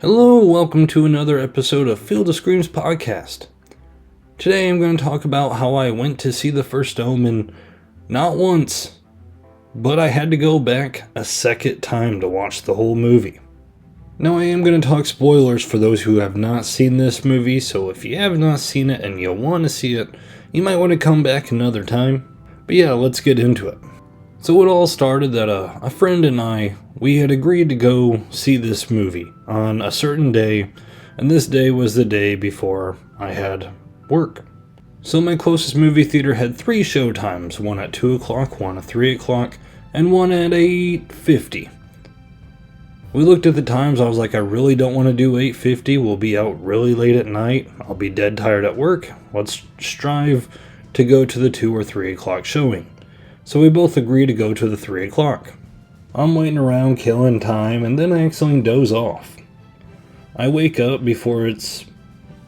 Hello, welcome to another episode of Field of Screams podcast. Today I'm going to talk about how I went to see the First Omen not once, but I had to go back a second time to watch the whole movie. Now I am going to talk spoilers for those who have not seen this movie, so if you have not seen it and you want to see it, you might want to come back another time. But yeah, let's get into it. So it all started that a friend and we had agreed to go see this movie on a certain day, and this day was the day before I had work. So my closest movie theater had 3 show times, one at 2 o'clock, one at 3 o'clock, and one at 8:50. We looked at the times, I was like, I really don't want to do 8:50, we'll be out really late at night, I'll be dead tired at work, let's strive to go to the 2 or 3 o'clock showing. So we both agreed to go to the 3 o'clock. I'm waiting around killing time, and then I accidentally doze off. I wake up before it's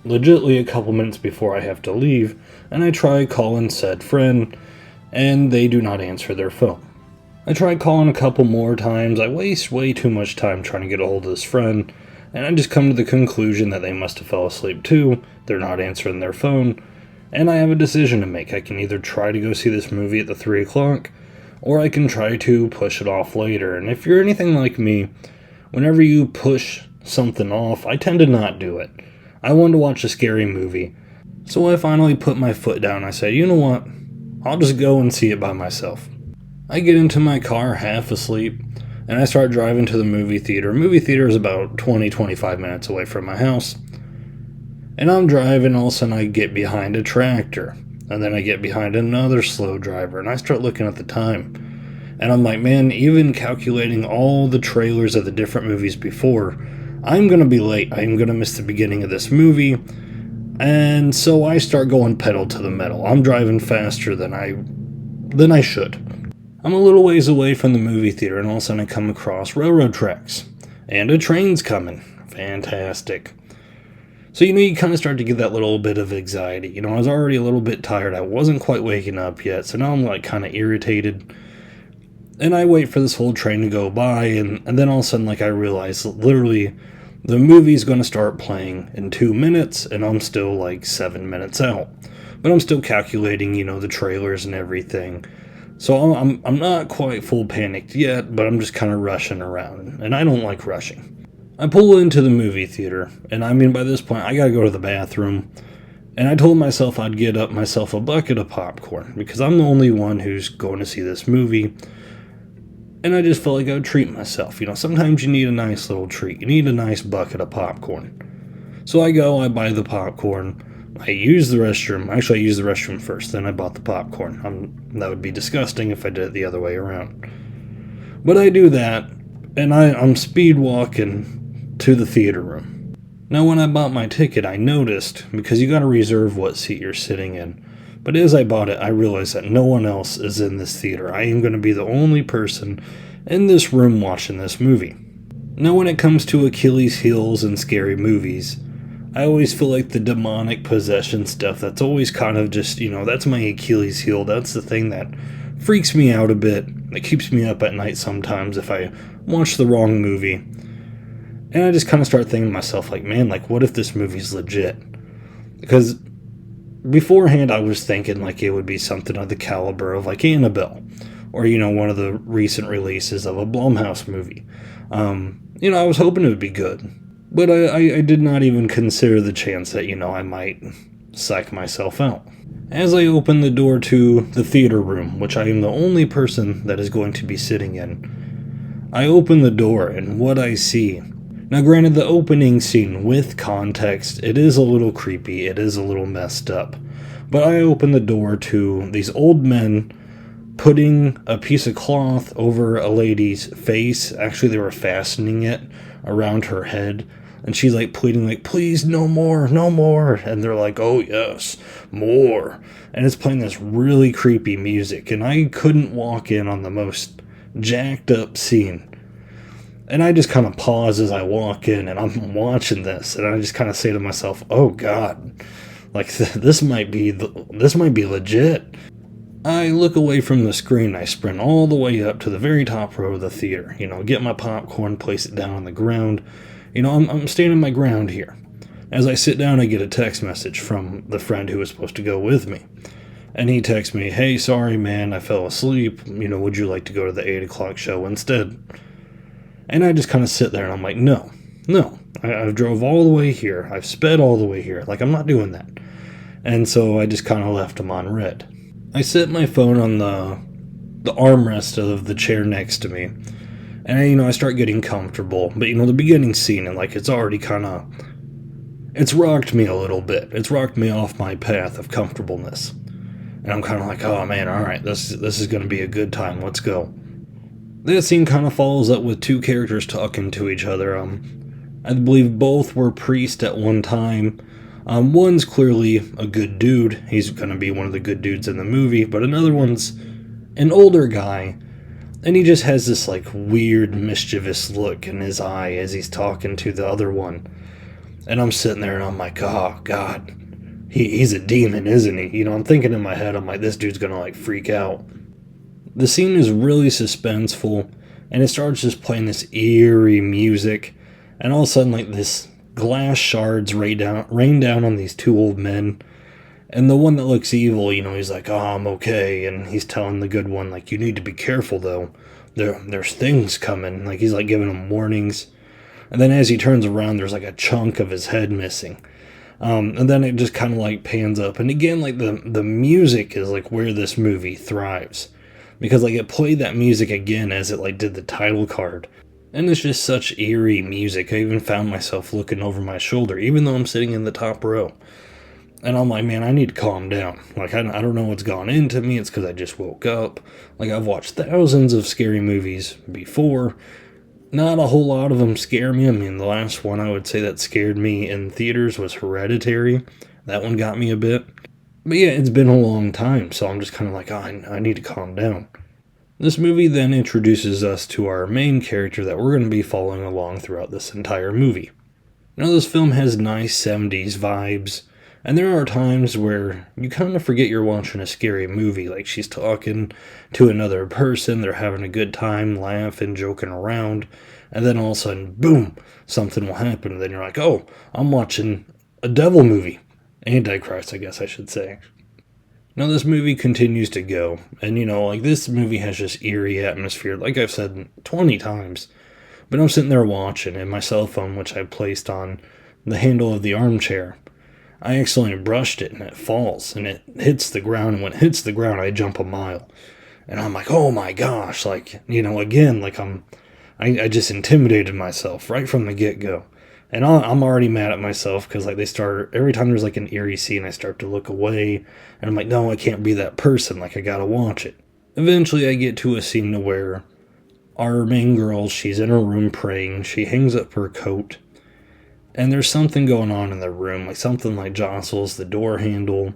legitimately a couple minutes before I have to leave, and I try calling said friend, and they do not answer their phone. I try calling a couple more times, I waste way too much time trying to get a hold of this friend, and I just come to the conclusion that they must have fell asleep too, they're not answering their phone, and I have a decision to make. I can either try to go see this movie at the 3 o'clock, or I can try to push it off later. And if you're anything like me, whenever you push something off, I tend to not do it. I wanted to watch a scary movie, so I finally put my foot down. I said, you know what, I'll just go and see it by myself. I get into my car half asleep, and I start driving to the movie theater. Movie theater is about 20-25 minutes away from my house. And I'm driving, all of a sudden I get behind a tractor, and then I get behind another slow driver, and I start looking at the time. And I'm like, man, even calculating all the trailers of the different movies before, I'm going to be late. I'm going to miss the beginning of this movie. And so I start going pedal to the metal. I'm driving faster than I should. I'm a little ways away from the movie theater, and all of a sudden I come across railroad tracks. And a train's coming. Fantastic. So, you kind of start to get that little bit of anxiety. I was already a little bit tired. I wasn't quite waking up yet, so now I'm kind of irritated. And I wait for this whole train to go by, and then all of a sudden, I realize, literally, the movie's going to start playing in 2 minutes, and I'm still 7 minutes out. But I'm still calculating, the trailers and everything. So I'm not quite full panicked yet, but I'm just kind of rushing around, and I don't like rushing. I pull into the movie theater, and by this point, I gotta go to the bathroom, and I told myself I'd get up myself a bucket of popcorn, because I'm the only one who's going to see this movie, and I just felt like I would treat myself. Sometimes you need a nice little treat. You need a nice bucket of popcorn. So I go, I buy the popcorn, I use the restroom. Actually, I used the restroom first, then I bought the popcorn. That would be disgusting if I did it the other way around. But I do that, and I'm speed walking to the theater room. Now, when I bought my ticket, I noticed, because you gotta reserve what seat you're sitting in, but as I bought it, I realized that no one else is in this theater. I am going to be the only person in this room watching this movie. Now, when it comes to Achilles' heels and scary movies, I always feel like the demonic possession stuff, that's always kind of just, that's my Achilles' heel. That's the thing that freaks me out a bit. That keeps me up at night sometimes if I watch the wrong movie. And I just kind of start thinking to myself, man, what if this movie's legit? Because beforehand I was thinking it would be something of the caliber of Annabelle, or one of the recent releases of a Blumhouse movie. I was hoping it would be good, but I did not even consider the chance that I might psych myself out. As I open the door to the theater room, which I am the only person that is going to be sitting in, I open the door, and what I see. Now, granted, the opening scene, with context, it is a little creepy, it is a little messed up. But I open the door to these old men putting a piece of cloth over a lady's face. Actually, they were fastening it around her head. And she's pleading, please, no more, no more. And they're like, oh yes, more. And it's playing this really creepy music. And I couldn't walk in on the most jacked up scene. And I just kind of pause as I walk in, and I'm watching this, and I just kind of say to myself, "Oh God, this might be legit." I look away from the screen. I sprint all the way up to the very top row of the theater. Get my popcorn, place it down on the ground, I'm standing my ground here. As I sit down, I get a text message from the friend who was supposed to go with me. And he texts me, "Hey, sorry, man, I fell asleep. Would you like to go to the 8 o'clock show instead?" And I just kind of sit there and I'm like, no. I've drove all the way here. I've sped all the way here. Like, I'm not doing that. And so I just kind of left him on red. I set my phone on the armrest of the chair next to me. And, I start getting comfortable. But, the beginning scene, and, it's already it's rocked me a little bit. It's rocked me off my path of comfortableness. And I'm kind of like, oh, man, all right, this is going to be a good time. Let's go. That scene kind of follows up with two characters talking to each other. I believe both were priests at one time. One's clearly a good dude. He's going to be one of the good dudes in the movie. But another one's an older guy. And he just has this, weird, mischievous look in his eye as he's talking to the other one. And I'm sitting there and I'm like, oh, God. He's a demon, isn't he? I'm thinking in my head, I'm like, this dude's going to, freak out. The scene is really suspenseful, and it starts just playing this eerie music, and all of a sudden, this glass shards rain down on these two old men, and the one that looks evil, he's like, "Oh, I'm okay," and he's telling the good one, "You need to be careful, though. There's things coming." He's, giving him warnings, and then as he turns around, there's, a chunk of his head missing. And then it just kind of, pans up, and again, the music is, where this movie thrives. Because, it played that music again as it, did the title card. And it's just such eerie music. I even found myself looking over my shoulder, even though I'm sitting in the top row. And I'm like, man, I need to calm down. I don't know what's gone into me. It's because I just woke up. I've watched thousands of scary movies before. Not a whole lot of them scare me. I mean, the last one I would say that scared me in theaters was Hereditary. That one got me a bit. But yeah, it's been a long time, so I'm just kind of like, I need to calm down. This movie then introduces us to our main character that we're going to be following along throughout this entire movie. This film has nice 70s vibes, and there are times where you kind of forget you're watching a scary movie, she's talking to another person, they're having a good time, laughing, joking around, and then all of a sudden, boom, something will happen, and then you're like, oh, I'm watching a devil movie. Antichrist, I guess I should say. Now, this movie continues to go, and, this movie has just eerie atmosphere, like I've said 20 times, but I'm sitting there watching, and my cell phone, which I placed on the handle of the armchair, I accidentally brushed it, and it falls, and it hits the ground, and when it hits the ground, I jump a mile, and I'm like, oh my gosh, again, I just intimidated myself right from the get-go. And I'm already mad at myself because, every time there's, an eerie scene, I start to look away. And I'm like, no, I can't be that person. I gotta watch it. Eventually, I get to a scene where our main girl, she's in her room praying. She hangs up her coat. And there's something going on in the room. Something, jostles the door handle.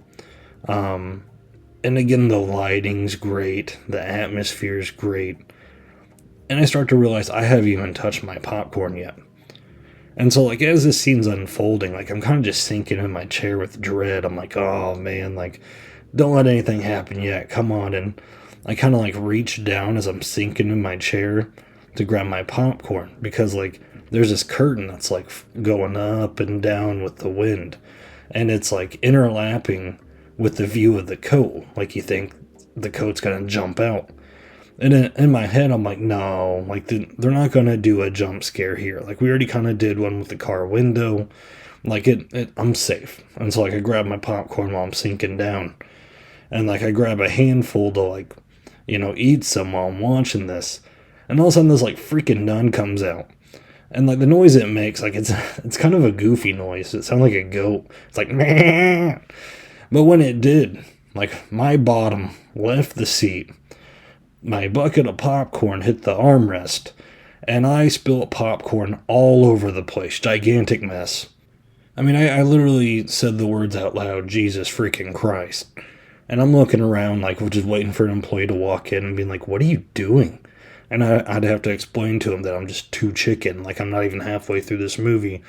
And again, the lighting's great. The atmosphere's great. And I start to realize I haven't even touched my popcorn yet. And so, as this scene's unfolding, I'm kind of just sinking in my chair with dread. I'm like, oh, man, don't let anything happen yet. Come on. And I kind of, reach down as I'm sinking in my chair to grab my popcorn. Because, there's this curtain that's, going up and down with the wind. And it's, interlapping with the view of the coat. You think the coat's going to jump out. And in my head, I'm like, no, they're not going to do a jump scare here. We already kind of did one with the car window. I'm safe. And so, I grab my popcorn while I'm sinking down. And, I grab a handful to, eat some while I'm watching this. And all of a sudden, this, freaking nun comes out. And, the noise it makes, it's kind of a goofy noise. It sounds like a goat. It's like, meh. But when it did, my bottom left the seat. My bucket of popcorn hit the armrest, and I spilled popcorn all over the place. Gigantic mess. I mean, I literally said the words out loud, Jesus freaking Christ. And I'm looking around, just waiting for an employee to walk in and being like, what are you doing? And I'd have to explain to him that I'm just too chicken. I'm not even halfway through this movie,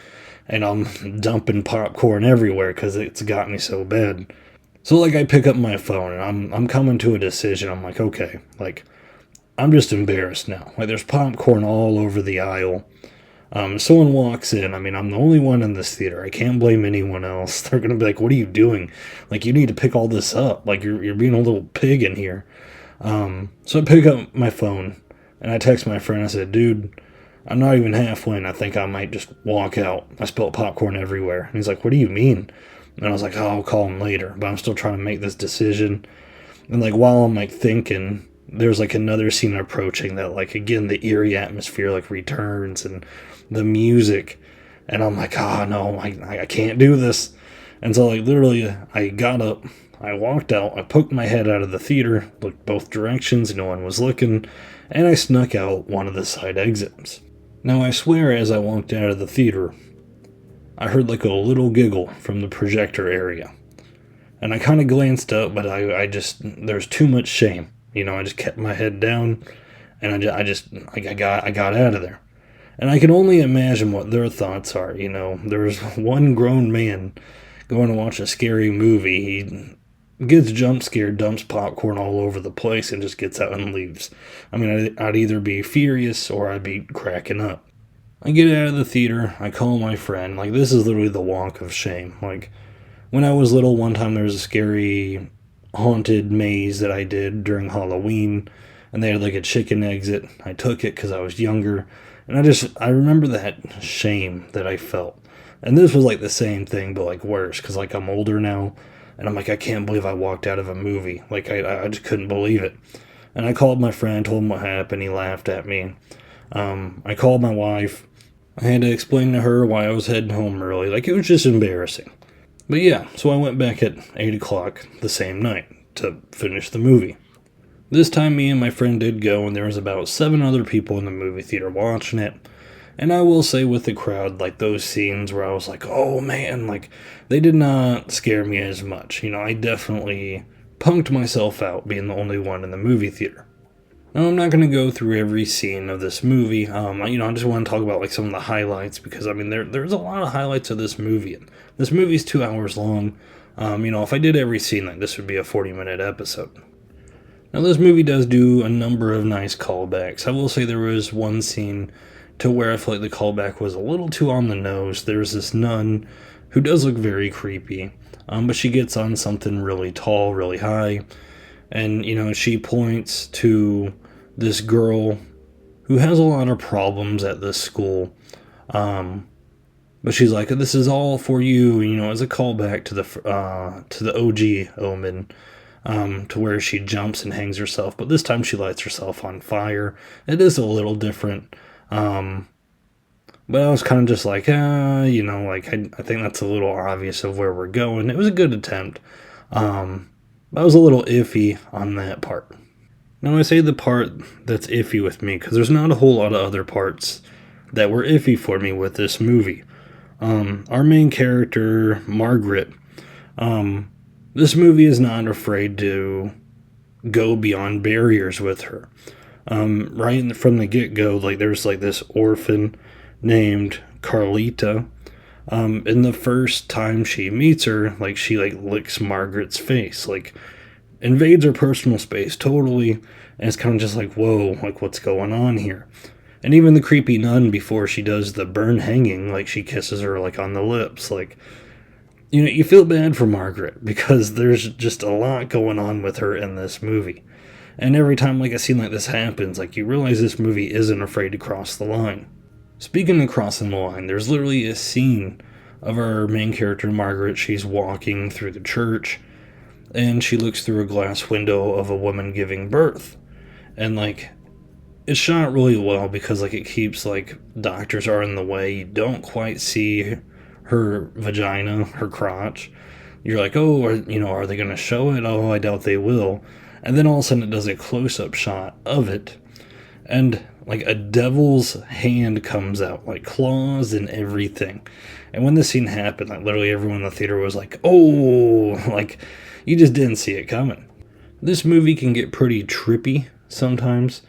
and I'm dumping popcorn everywhere because it's got me so bad. So, I pick up my phone, and I'm coming to a decision. I'm like, okay, I'm just embarrassed now. There's popcorn all over the aisle. Someone walks in, I mean, I'm the only one in this theater. I can't blame anyone else. They're gonna be like, "What are you doing? Like, you need to pick all this up. Like, you're being a little pig in here." So I pick up my phone and I text my friend. I said, "Dude, I'm not even halfway, and I think I might just walk out. I spilled popcorn everywhere." And he's like, "What do you mean?" And I was like, "Oh, I'll call him later." But I'm still trying to make this decision. And like while I'm like thinking, there's like another scene approaching that, like, again, the eerie atmosphere like returns and the music. And I'm like, "Oh no, I can't do this." And so like literally I got up, I walked out, I poked my head out of the theater, looked both directions, no one was looking, and I snuck out one of the side exits. Now I swear as I walked out of the theater, I heard like a little giggle from the projector area. And I kind of glanced up, but I just, there's too much shame. I just kept my head down, and I got out of there. And I can only imagine what their thoughts are. There's one grown man going to watch a scary movie. He gets jump scared, dumps popcorn all over the place, and just gets out and leaves. I mean, I'd either be furious or I'd be cracking up. I get out of the theater, I call my friend. Like, this is literally the walk of shame. Like, when I was little, one time there was a scary haunted maze that I did during Halloween, and they had like a chicken exit. I took it because I was younger, and I remember that shame that I felt. And this was like the same thing, but like worse, because like I'm older now, and I'm like, I can't believe I walked out of a movie. Like, I just couldn't believe it. And I called my friend, told him what happened. He laughed at me. I called my wife. I had to explain to her why I was heading home early. Like, it was just embarrassing. But yeah, so I went back at 8 o'clock the same night to finish the movie. This time me and my friend did go, and there was about 7 other people in the movie theater watching it. And I will say with the crowd, like those scenes where I was like, oh man, like they did not scare me as much. I definitely punked myself out being the only one in the movie theater. Now, I'm not going to go through every scene of this movie. I just want to talk about like some of the highlights, because I mean, there's a lot of highlights of this movie. And this movie's 2 hours long. If I did every scene, like this would be a 40-minute episode. Now, this movie does do a number of nice callbacks. I will say there was one scene to where I feel like the callback was a little too on the nose. There's this nun who does look very creepy, but she gets on something really tall, really high, and, she points to this girl who has a lot of problems at this school, but she's like, "This is all for you," as a callback to the OG Omen, to where she jumps and hangs herself, but this time she lights herself on fire. It is a little different, but I was kind of just like, I think that's a little obvious of where we're going. It was a good attempt, but I was a little iffy on that part. Now, I say the part that's iffy with me because there's not a whole lot of other parts that were iffy for me with this movie. Our main character, Margaret, this movie is not afraid to go beyond barriers with her. Right from the get-go, like there's like this orphan named Carlita. And the first time she meets her, like she like licks Margaret's face, like invades her personal space totally, and it's kind of just like, whoa, like what's going on here? And even the creepy nun, before she does the burn hanging, like she kisses her like on the lips, like, you feel bad for Margaret because there's just a lot going on with her in this movie. And every time like a scene like this happens, like you realize this movie isn't afraid to cross the line. Speaking of crossing the line, there's literally a scene of our main character, Margaret. She's walking through the church, and she looks through a glass window of a woman giving birth. And, like, it's shot really well because, like, it keeps, like, doctors are in the way. You don't quite see her vagina, her crotch. You're like, oh, are they going to show it? Oh, I doubt they will. And then all of a sudden it does a close-up shot of it. And, like, a devil's hand comes out, like, claws and everything. And when this scene happened, like, literally everyone in the theater was like, oh, like, you just didn't see it coming. This movie can get pretty trippy sometimes.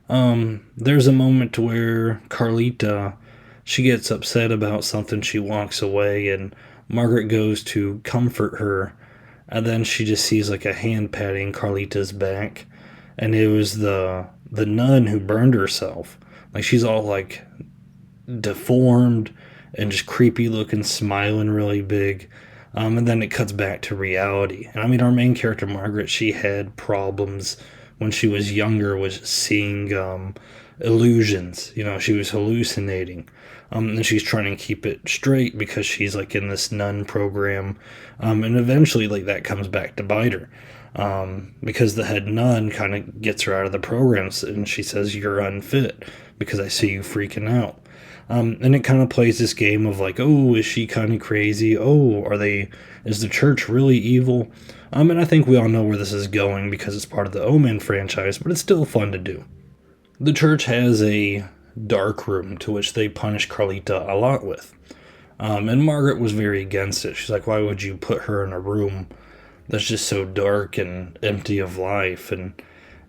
There's a moment where Carlita, she gets upset about something, she walks away, and Margaret goes to comfort her, and then she just sees, like, a hand patting Carlita's back, and it was the nun who burned herself. Like, she's all, like, deformed and just creepy looking, smiling really big. And then it cuts back to reality. And I mean, our main character, Margaret, she had problems when she was younger with seeing illusions. You know, she was hallucinating. And she's trying to keep it straight because she's like in this nun program. And eventually, like, that comes back to bite her. Because the head nun kind of gets her out of the programs and she says, "You're unfit because I see you freaking out." And it kind of plays this game of like, oh, is she kind of crazy? Oh, is the church really evil? And I think we all know where this is going because it's part of the Omen franchise, but it's still fun to do. The church has a dark room to which they punish Carlita a lot with. And Margaret was very against it. She's like, why would you put her in a room that's just so dark and empty of life? And,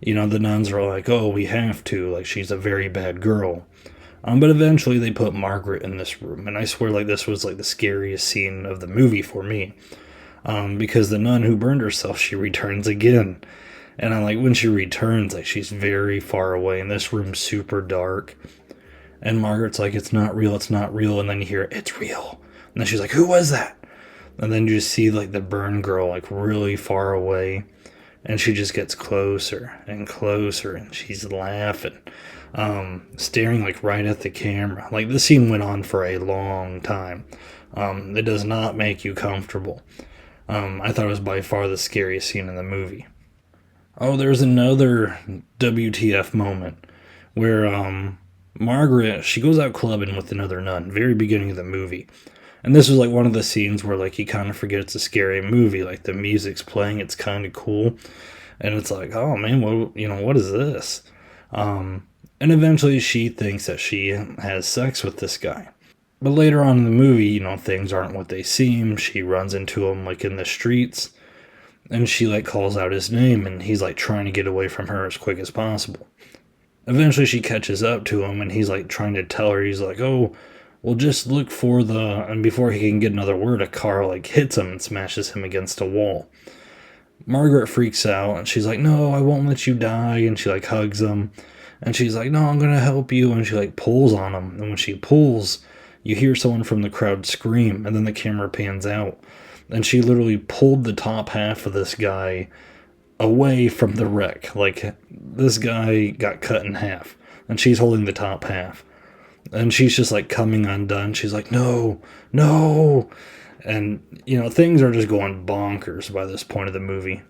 you know, the nuns are like, oh, we have to. Like, she's a very bad girl. But eventually they put Margaret in this room. And I swear, like, this was, like, the scariest scene of the movie for me. Because the nun who burned herself, she returns again. And when she returns, like, she's very far away. And this room's super dark. And Margaret's like, it's not real, it's not real. And then you hear, it's real. And then she's like, who was that? And then you just see, like, the burn girl, like, really far away. And she just gets closer and closer. And she's laughing. Staring like right at the camera. Like, this scene went on for a long time. It does not make you comfortable. I thought it was by far the scariest scene in the movie. Oh, there's another WTF moment where Margaret, she goes out clubbing with another nun, very beginning of the movie. And this was like one of the scenes where like you kind of forget it's a scary movie. Like, the music's playing, it's kind of cool. And it's like, oh man, what is this? And eventually she thinks that she has sex with this guy. But later on in the movie, you know, things aren't what they seem. She runs into him, like, in the streets. And she, like, calls out his name. And he's, like, trying to get away from her as quick as possible. Eventually she catches up to him. And he's, like, trying to tell her. He's like, oh, well, just look for the... And before he can get another word, a car, like, hits him and smashes him against a wall. Margaret freaks out. And she's like, no, I won't let you die. And she, like, hugs him. And she's like, no, I'm going to help you. And she, like, pulls on him. And when she pulls, you hear someone from the crowd scream. And then the camera pans out. And she literally pulled the top half of this guy away from the wreck. Like, this guy got cut in half. And she's holding the top half. And she's just, like, coming undone. She's like, no, no. And, you know, things are just going bonkers by this point of the movie.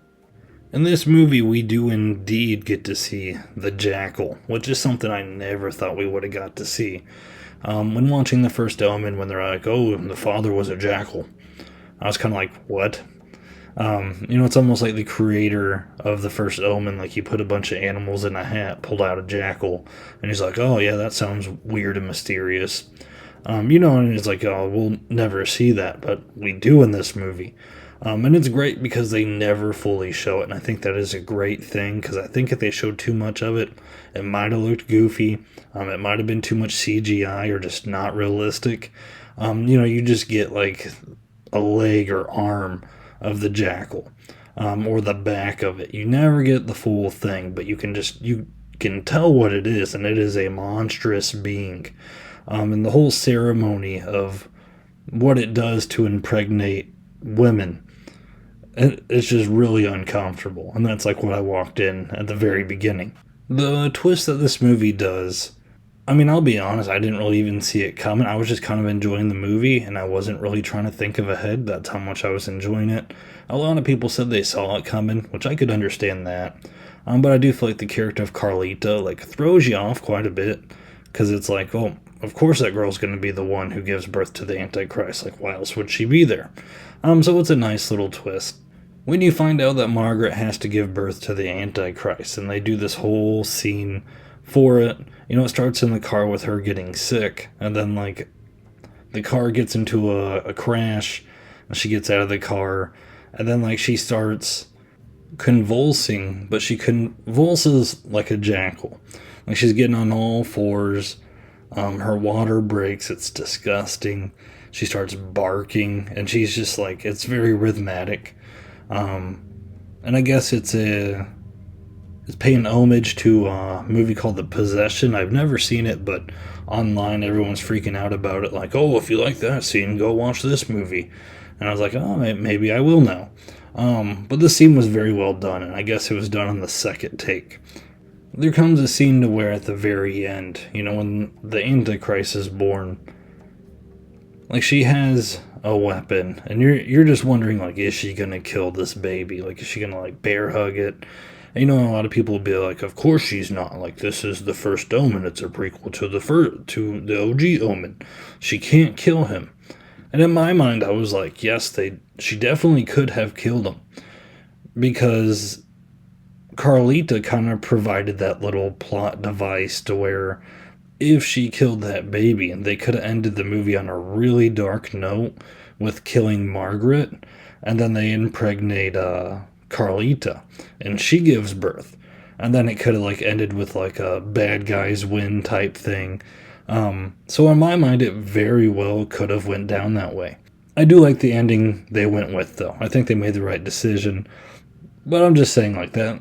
In this movie, we do indeed get to see the Jackal, which is something I never thought we would have got to see. When watching the First Omen, when they're like, oh, the father was a jackal, I was kind of like, what? You know, it's almost like the creator of the First Omen, like, he put a bunch of animals in a hat, pulled out a jackal, and he's like, oh, yeah, that sounds weird and mysterious. You know, and it's like, oh, we'll never see that, but we do in this movie. And it's great because they never fully show it, and I think that is a great thing, because I think if they showed too much of it, it might have looked goofy, it might have been too much CGI, or just not realistic. You know, you just get, like, a leg or arm of the jackal, or the back of it. You never get the full thing, but you can tell what it is, and it is a monstrous being. And the whole ceremony of what it does to impregnate women, it's just really uncomfortable. And that's like what I walked in at the very beginning. The twist that this movie does, I mean, I'll be honest, I didn't really even see it coming. I was just kind of enjoying the movie, and I wasn't really trying to think of ahead. That's how much I was enjoying it. A lot of people said they saw it coming, which I could understand that. But I do feel like the character of Carlita, like, throws you off quite a bit, because it's like, oh, of course that girl's going to be the one who gives birth to the Antichrist. Like, why else would she be there? So it's a nice little twist. When you find out that Margaret has to give birth to the Antichrist, and they do this whole scene for it, you know, it starts in the car with her getting sick, and then, like, the car gets into a crash, and she gets out of the car, and then, like, she starts convulsing, but she convulses like a jackal. Like, she's getting on all fours, her water breaks, it's disgusting, she starts barking, and she's just, like, it's very rhythmic. And I guess it's is paying homage to a movie called The Possession. I've never seen it, but online everyone's freaking out about it. Like, oh, if you like that scene, go watch this movie. And I was like, oh, maybe I will now. But the scene was very well done, and I guess it was done on the second take. There comes a scene to where at the very end, when the Antichrist is born, like, she has a weapon, and you're just wondering, like, is she gonna kill this baby? Like, is she gonna, like, bear hug it? And, a lot of people will be like, of course she's not. Like, this is the First Omen. It's a prequel to the OG Omen. She can't kill him. And in my mind, I was like, yes, she definitely could have killed him, because Carlita kind of provided that little plot device to where if she killed that baby, and they could have ended the movie on a really dark note with killing Margaret, and then they impregnate Carlita, and she gives birth, and then it could have like ended with like a bad guys win type thing. So in my mind, it very well could have went down that way. I do like the ending they went with, though. I think they made the right decision. But I'm just saying, like, that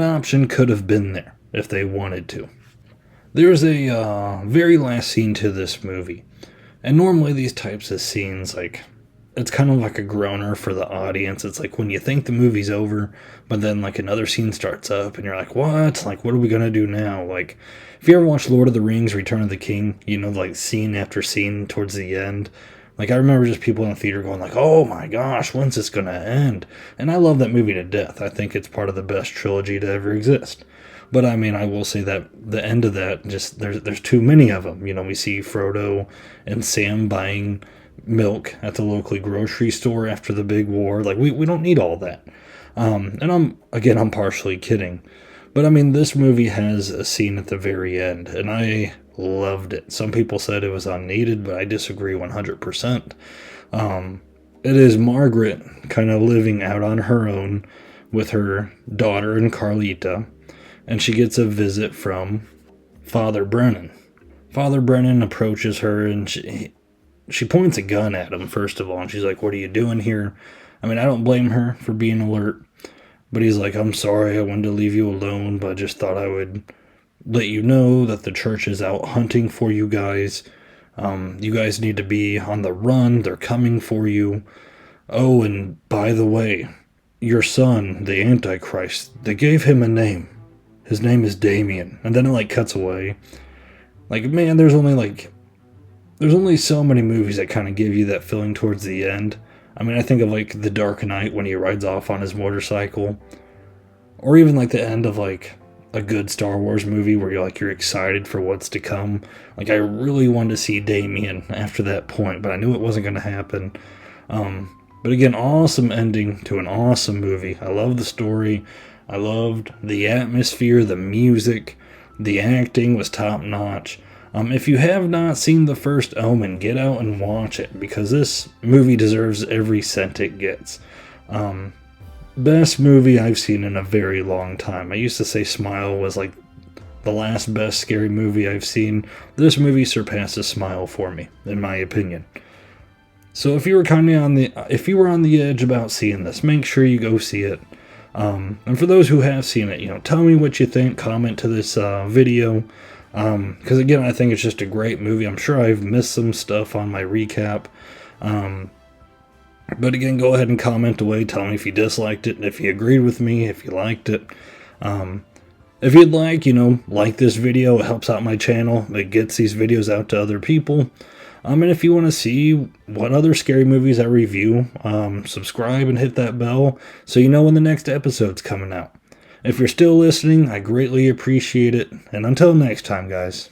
option could have been there if they wanted to. There's a very last scene to this movie. And normally these types of scenes, like, it's kind of like a groaner for the audience. It's like when you think the movie's over, but then, like, another scene starts up, and you're like, what? Like, what are we going to do now? Like, if you ever watched Lord of the Rings, Return of the King, like, scene after scene towards the end, like, I remember just people in the theater going like, oh my gosh, when's this going to end? And I love that movie to death. I think it's part of the best trilogy to ever exist. But, I mean, I will say that the end of that, just, there's too many of them. We see Frodo and Sam buying milk at the local grocery store after the big war. Like, we don't need all that. And I'm partially kidding. But, I mean, this movie has a scene at the very end, and I loved it. Some people said it was unneeded, but I disagree 100%. It is Margaret kind of living out on her own with her daughter and Carlita, and she gets a visit from Father Brennan. Father Brennan approaches her, and she points a gun at him, first of all, and she's like, what are you doing here? I mean, I don't blame her for being alert, but he's like, I'm sorry, I wanted to leave you alone, but I just thought I would let you know that the church is out hunting for you guys. You guys need to be on the run. They're coming for you. Oh, and by the way, your son, the Antichrist, they gave him a name. His name is Damien. And then it, like, cuts away. Like, man, there's only so many movies that kind of give you that feeling towards the end. I mean, I think of, like, The Dark Knight when he rides off on his motorcycle. Or even, like, the end of, like, a good Star Wars movie where you're excited for what's to come. Like, I really wanted to see Damien after that point, but I knew it wasn't going to happen. But again, awesome ending to an awesome movie. I love the story. I loved the atmosphere, the music, the acting was top notch. If you have not seen The First Omen, get out and watch it, because this movie deserves every cent it gets. Best movie I've seen in a very long time. I used to say Smile was like the last best scary movie I've seen. This movie surpasses Smile for me, in my opinion. So if you were on the edge about seeing this, make sure you go see it. And for those who have seen it, tell me what you think. Comment to this video. Because again, I think it's just a great movie. I'm sure I've missed some stuff on my recap. But again, go ahead and comment away. Tell me if you disliked it, and if you agreed with me, if you liked it. If you'd like this video, it helps out my channel. It gets these videos out to other people. And if you want to see what other scary movies I review, subscribe and hit that bell so you know when the next episode's coming out. If you're still listening, I greatly appreciate it. And until next time, guys.